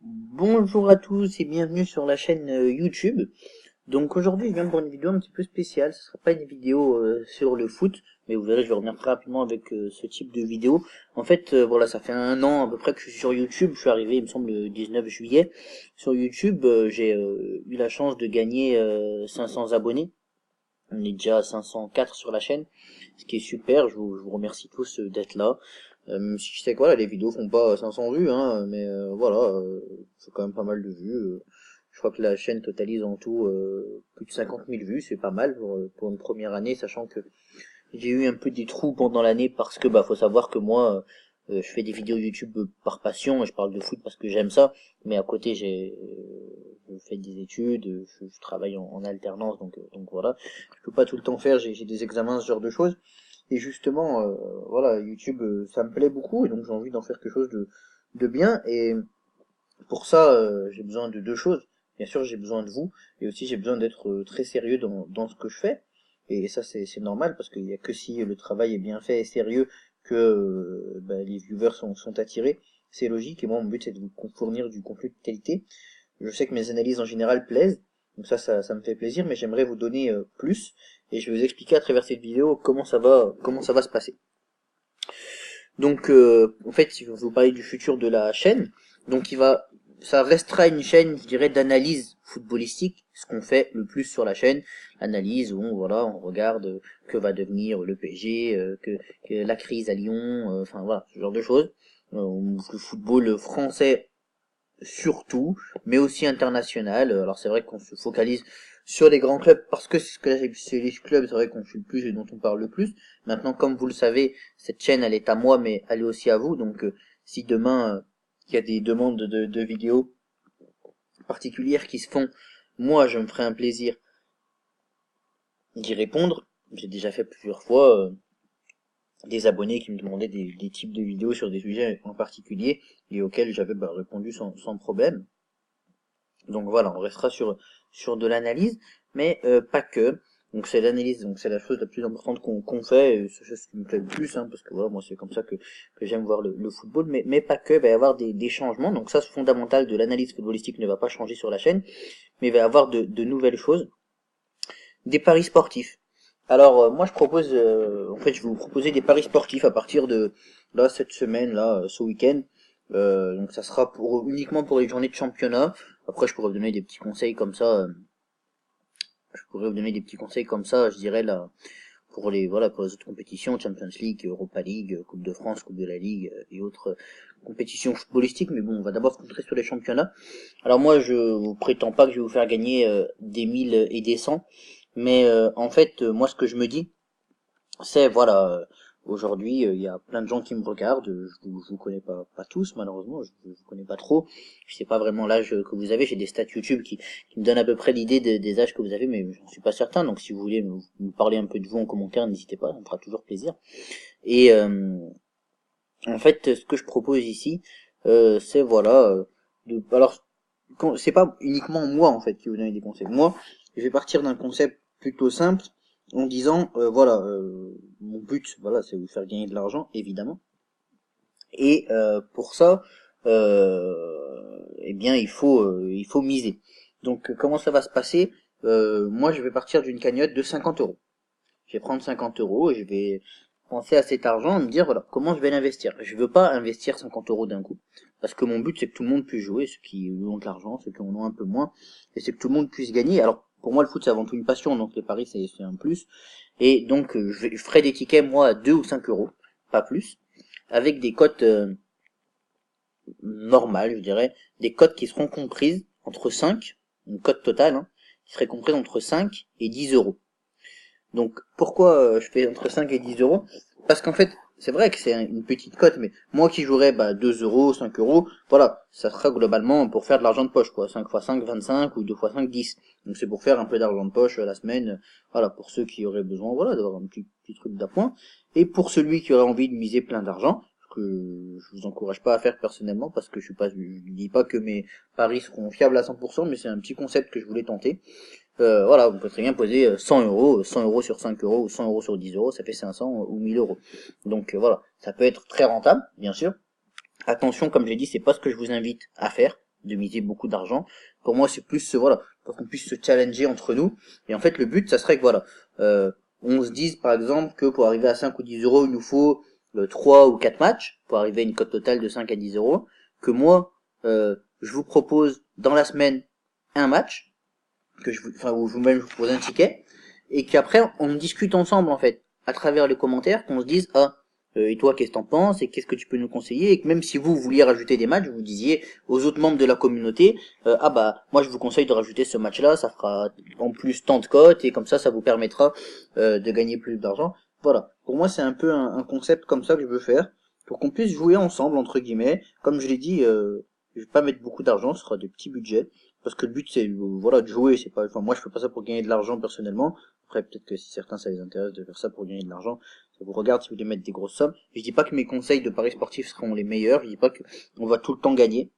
Bonjour à tous et bienvenue sur la chaîne YouTube. Donc aujourd'hui je viens pour une vidéo un petit peu spéciale. Ce sera pas une vidéo sur le foot, mais vous verrez je vais revenir très rapidement avec ce type de vidéo. En fait voilà, ça fait un an à peu près que je suis sur YouTube. Je suis arrivé il me semble le 19 juillet sur YouTube. J'ai eu la chance de gagner 500 abonnés. On est déjà à 504 sur la chaîne, ce qui est super. Je vous remercie tous d'être là. Même si je sais que voilà, les vidéos font pas 500 vues, hein, mais voilà, c'est quand même pas mal de vues. Je crois que la chaîne totalise en tout plus de 50 000 vues, c'est pas mal pour une première année, sachant que j'ai eu un peu des trous pendant l'année parce que bah faut savoir que moi je fais des vidéos YouTube par passion et je parle de foot parce que j'aime ça, mais à côté je fais des études, je travaille en alternance donc voilà, je peux pas tout le temps faire, j'ai des examens, ce genre de choses. Et justement, voilà, YouTube, ça me plaît beaucoup, et donc j'ai envie d'en faire quelque chose de bien. Et pour ça, j'ai besoin de deux choses. Bien sûr, j'ai besoin de vous, et aussi j'ai besoin d'être très sérieux dans ce que je fais. Et ça, c'est normal, parce qu'il n'y a que si le travail est bien fait et sérieux que bah, les viewers sont attirés. C'est logique, et moi, mon but, c'est de vous fournir du contenu de qualité. Je sais que mes analyses en général plaisent, donc ça me fait plaisir, mais j'aimerais vous donner plus, et je vais vous expliquer à travers cette vidéo comment ça va se passer. Donc, en fait, si je vais vous parler du futur de la chaîne, donc ça restera une chaîne, je dirais, d'analyse footballistique, ce qu'on fait le plus sur la chaîne, analyse où on regarde que va devenir le PSG, que la crise à Lyon, enfin voilà, ce genre de choses. Le football français surtout, mais aussi international. Alors c'est vrai qu'on se focalise sur les grands clubs parce que c'est les clubs, c'est vrai qu'on suit le plus et dont on parle le plus. Maintenant, comme vous le savez, cette chaîne elle est à moi, mais elle est aussi à vous. Donc si demain il y a des demandes de vidéos particulières qui se font, moi je me ferai un plaisir d'y répondre. J'ai déjà fait plusieurs fois des abonnés qui me demandaient des types de vidéos sur des sujets en particulier et auxquels j'avais répondu sans problème. Donc voilà, on restera sur de l'analyse, mais pas que. Donc c'est l'analyse, donc c'est la chose la plus importante qu'on fait, et c'est ce qui me plaît le plus, hein, parce que voilà, moi c'est comme ça que j'aime voir le football, mais pas que, il va y avoir des changements, donc ça c'est fondamental de l'analyse footballistique ne va pas changer sur la chaîne, mais il va y avoir de nouvelles choses, des paris sportifs. Alors moi je propose, en fait je vais vous proposer des paris sportifs à partir de là cette semaine, là ce week-end. Donc ça sera uniquement pour les journées de championnat. Après je pourrais vous donner des petits conseils comme ça. Je dirais là pour pour les autres compétitions, Champions League, Europa League, Coupe de France, Coupe de la Ligue et autres compétitions footballistiques. Mais bon, on va d'abord se concentrer sur les championnats. Alors moi je vous prétends pas que je vais vous faire gagner des 1000 et des 100. Mais en fait, moi ce que je me dis, c'est voilà, aujourd'hui il y a plein de gens qui me regardent, je vous connais pas tous malheureusement, je vous connais pas trop, je sais pas vraiment l'âge que vous avez, j'ai des stats YouTube qui me donnent à peu près l'idée des âges que vous avez, mais j'en suis pas certain, donc si vous voulez me parler un peu de vous en commentaire, n'hésitez pas, ça me fera toujours plaisir. Et en fait, ce que je propose ici, c'est voilà, alors c'est pas uniquement moi en fait qui vous donne des conseils. Moi, je vais partir d'un concept plutôt simple en disant voilà, mon but, voilà, c'est vous faire gagner de l'argent évidemment. Et pour ça, eh bien, il faut miser. Donc, comment ça va se passer? Moi, je vais partir d'une cagnotte de 50 euros. Je vais prendre 50 euros et je vais penser à cet argent et me dire, voilà, comment je vais l'investir. Je veux pas investir 50 euros d'un coup. Parce que mon but, c'est que tout le monde puisse jouer, ceux qui ont de l'argent, ceux qui en ont un peu moins, et c'est que tout le monde puisse gagner. Alors, pour moi, le foot, c'est avant tout une passion, donc les paris, c'est un plus. Et donc, je ferai des tickets, moi, à 2 ou 5 euros, pas plus, avec des cotes normales, je dirais, des cotes qui seront comprises entre 5, une cote totale, hein, qui serait comprise entre 5 et 10 euros. Donc pourquoi je fais entre 5 et 10 euros? Parce qu'en fait, c'est vrai que c'est une petite cote, mais moi qui jouerais 2 euros, 5 euros, voilà, ça sera globalement pour faire de l'argent de poche, quoi. 5 fois 5, 25, ou 2 fois 5, 10. Donc c'est pour faire un peu d'argent de poche la semaine, voilà, pour ceux qui auraient besoin, voilà, d'avoir un petit truc d'appoint. Et pour celui qui aurait envie de miser plein d'argent, ce que je vous encourage pas à faire personnellement, parce que je dis pas que mes paris seront fiables à 100%, mais c'est un petit concept que je voulais tenter. Voilà, vous pouvez très bien poser 100 euros sur 5 euros ou 100 euros sur 10 euros, ça fait 500 ou 1000 euros. Donc voilà, ça peut être très rentable, bien sûr. Attention, comme j'ai dit, c'est pas ce que je vous invite à faire. de miser beaucoup d'argent. Pour moi, c'est plus, voilà, pour qu'on puisse se challenger entre nous. Et en fait, le but, ça serait que, voilà, on se dise, par exemple, que pour arriver à 5 ou 10 euros, il nous faut 3 ou 4 matchs, pour arriver à une cote totale de 5 à 10 euros. Que moi, je vous propose, dans la semaine, un match, ou vous-même, je vous propose un ticket, et qu'après, on discute ensemble, en fait, à travers les commentaires, qu'on se dise, ah, et toi, qu'est-ce que t'en penses, et qu'est-ce que tu peux nous conseiller, et que même si vous vouliez rajouter des matchs, vous disiez aux autres membres de la communauté, ah bah, moi je vous conseille de rajouter ce match-là, ça fera en plus tant de cotes, et comme ça vous permettra de gagner plus d'argent. Voilà, pour moi c'est un peu un concept comme ça que je veux faire, pour qu'on puisse jouer ensemble, entre guillemets. Comme je l'ai dit, je vais pas mettre beaucoup d'argent, ce sera des petits budgets, parce que le but c'est voilà de jouer, c'est pas, enfin moi je fais pas ça pour gagner de l'argent personnellement. Après peut-être que si certains ça les intéresse de faire ça pour gagner de l'argent, ça vous regarde si vous voulez mettre des grosses sommes. Je dis pas que mes conseils de paris sportifs seront les meilleurs, je dis pas que on va tout le temps gagner,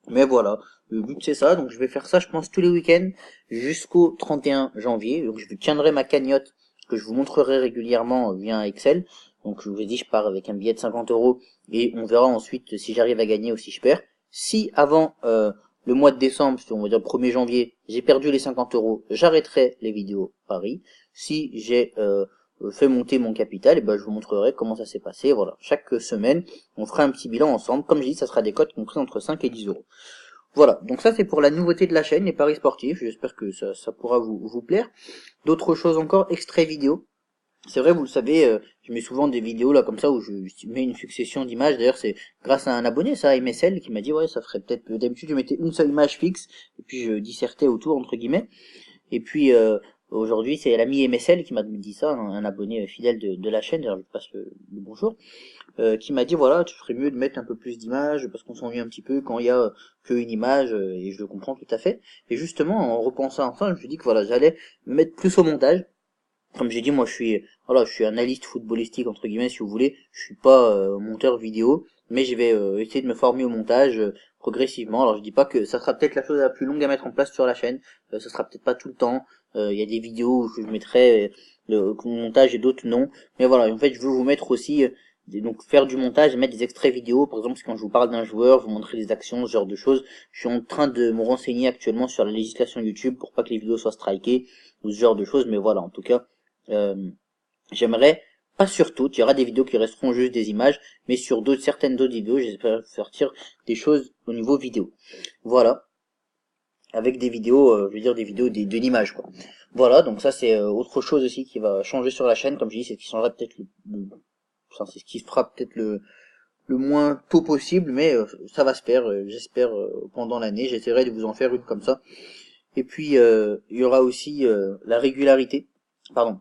mais voilà, le but c'est ça. Donc je vais faire ça je pense tous les week-ends jusqu'au 31 janvier, donc je tiendrai ma cagnotte que je vous montrerai régulièrement via Excel. Donc je vous ai dit, je pars avec un billet de 50 euros et on verra ensuite si j'arrive à gagner ou si je perds. Si avant le mois de décembre, on va dire le 1er janvier, j'ai perdu les 50 euros, j'arrêterai les vidéos paris. Si j'ai fait monter mon capital, et ben je vous montrerai comment ça s'est passé. Voilà, chaque semaine, on fera un petit bilan ensemble. Comme j'ai dit, ça sera des cotes comprises entre 5 et 10 euros. Voilà, donc ça c'est pour la nouveauté de la chaîne, les paris sportifs. J'espère que ça pourra vous plaire. D'autres choses encore, extraits vidéo. C'est vrai, vous le savez, je mets souvent des vidéos là comme ça où je mets une succession d'images. D'ailleurs, c'est grâce à un abonné, ça, MSL, qui m'a dit ouais, ça ferait peut-être. D'habitude, je mettais une seule image fixe et puis je dissertais autour entre guillemets. Et puis aujourd'hui, c'est l'ami MSL qui m'a dit ça, un abonné fidèle de la chaîne. D'ailleurs, je passe le bonjour, qui m'a dit voilà, tu ferais mieux de mettre un peu plus d'images parce qu'on s'ennuie un petit peu quand il y a qu'une image, et je le comprends tout à fait. Et justement, en repensant à ça, je me suis dit que voilà, j'allais me mettre plus au montage. Comme j'ai dit, moi je suis analyste footballistique entre guillemets si vous voulez. Je suis pas monteur vidéo, mais je vais essayer de me former au montage progressivement. Alors je dis pas que ça sera peut-être la chose la plus longue à mettre en place sur la chaîne. Ça sera peut-être pas tout le temps. Il y a des vidéos où je mettrai le montage et d'autres non. Mais voilà, en fait je veux vous mettre aussi donc faire du montage et mettre des extraits vidéo. Par exemple, quand je vous parle d'un joueur, vous montrer des actions, ce genre de choses. Je suis en train de me renseigner actuellement sur la législation YouTube pour pas que les vidéos soient strikées ou ce genre de choses. Mais voilà, en tout cas. J'aimerais, pas sur toutes, il y aura des vidéos qui resteront juste des images, mais sur certaines d'autres vidéos, j'espère sortir des choses au niveau vidéo. Voilà. Avec des vidéos, je veux dire des vidéos de l'image, quoi. Voilà, donc ça c'est autre chose aussi qui va changer sur la chaîne, comme je dis, c'est ce qui changera peut-être enfin, c'est ce qui se fera peut-être le moins tôt possible, mais ça va se faire, j'espère, pendant l'année, j'essaierai de vous en faire une comme ça. Et puis, il y aura aussi la régularité. Pardon.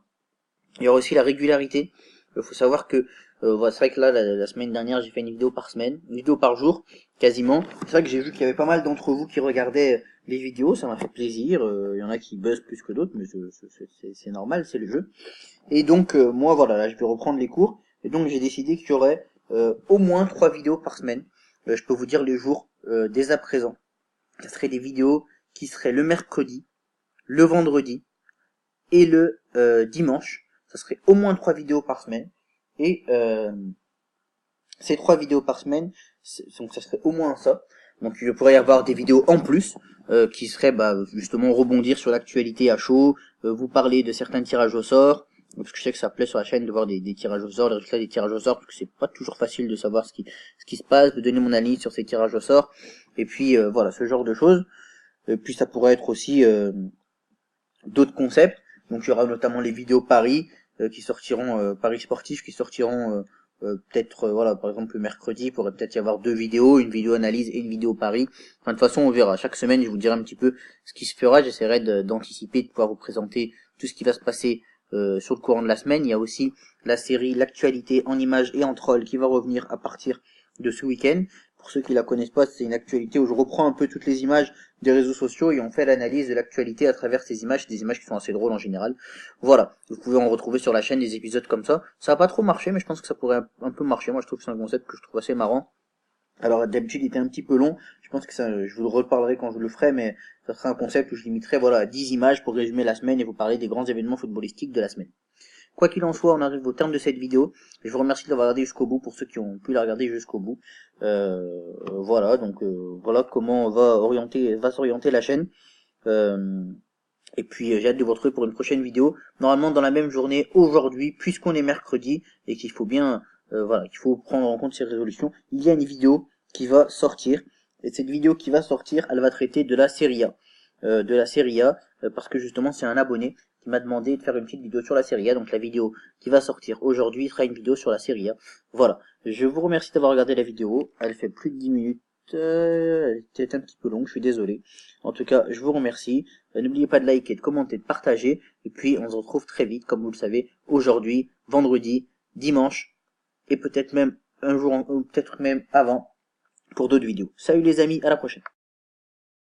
Il y aura aussi la régularité. Il faut savoir que c'est vrai que là, la semaine dernière, j'ai fait une vidéo par semaine, une vidéo par jour, quasiment. C'est vrai que j'ai vu qu'il y avait pas mal d'entre vous qui regardaient les vidéos, ça m'a fait plaisir. Il y en a qui buzzent plus que d'autres, mais c'est normal, c'est le jeu. Et donc, moi, voilà, là, je vais reprendre les cours. Et donc, j'ai décidé qu'il y aurait au moins 3 vidéos par semaine. Je peux vous dire les jours dès à présent. Ce seraient des vidéos qui seraient le mercredi, le vendredi et le dimanche. Ça serait au moins 3 vidéos par semaine. Et ces 3 vidéos par semaine, donc ça serait au moins ça. Donc il pourrait y avoir des vidéos en plus qui seraient justement rebondir sur l'actualité à chaud, vous parler de certains tirages au sort, parce que je sais que ça plaît sur la chaîne de voir des tirages au sort, les résultats des tirages au sort, parce que c'est pas toujours facile de savoir ce qui se passe, de donner mon analyse sur ces tirages au sort, et puis voilà, ce genre de choses. Et puis ça pourrait être aussi d'autres concepts. Donc il y aura notamment les vidéos paris qui sortiront, paris sportifs qui sortiront peut-être voilà, par exemple le mercredi, il pourrait peut-être y avoir 2 vidéos, une vidéo analyse et une vidéo paris. Enfin, de toute façon on verra. Chaque semaine je vous dirai un petit peu ce qui se fera. J'essaierai d'anticiper, de pouvoir vous présenter tout ce qui va se passer sur le courant de la semaine. Il y a aussi la série l'actualité en images et en troll qui va revenir à partir de ce week-end. Pour ceux qui la connaissent pas, c'est une actualité où je reprends un peu toutes les images des réseaux sociaux et on fait l'analyse de l'actualité à travers ces images, des images qui sont assez drôles en général. Voilà, vous pouvez en retrouver sur la chaîne des épisodes comme ça. Ça a pas trop marché, mais je pense que ça pourrait un peu marcher. Moi, je trouve que c'est un concept que je trouve assez marrant. Alors d'habitude, il était un petit peu long. Je pense que ça, je vous le reparlerai quand je le ferai, mais ça sera un concept où je limiterai voilà à 10 images pour résumer la semaine et vous parler des grands événements footballistiques de la semaine. Quoi qu'il en soit, on arrive au terme de cette vidéo. Je vous remercie de l'avoir regardé jusqu'au bout pour ceux qui ont pu la regarder jusqu'au bout. Voilà, donc voilà comment va s'orienter la chaîne. Et puis j'ai hâte de vous retrouver pour une prochaine vidéo. Normalement dans la même journée aujourd'hui, puisqu'on est mercredi et qu'il faut bien voilà, qu'il faut prendre en compte ces résolutions, il y a une vidéo qui va sortir. Et cette vidéo qui va sortir, elle va traiter de la Serie A. Parce que justement c'est un abonné qui m'a demandé de faire une petite vidéo sur la Serie A. Donc la vidéo qui va sortir aujourd'hui sera une vidéo sur la Serie A. Voilà, je vous remercie d'avoir regardé la vidéo. Elle fait plus de 10 minutes. Elle était un petit peu longue, je suis désolé. En tout cas, je vous remercie. N'oubliez pas de liker, de commenter, de partager. Et puis on se retrouve très vite, comme vous le savez, aujourd'hui, vendredi, dimanche, et peut-être même un jour, peut-être même avant, pour d'autres vidéos. Salut les amis, à la prochaine.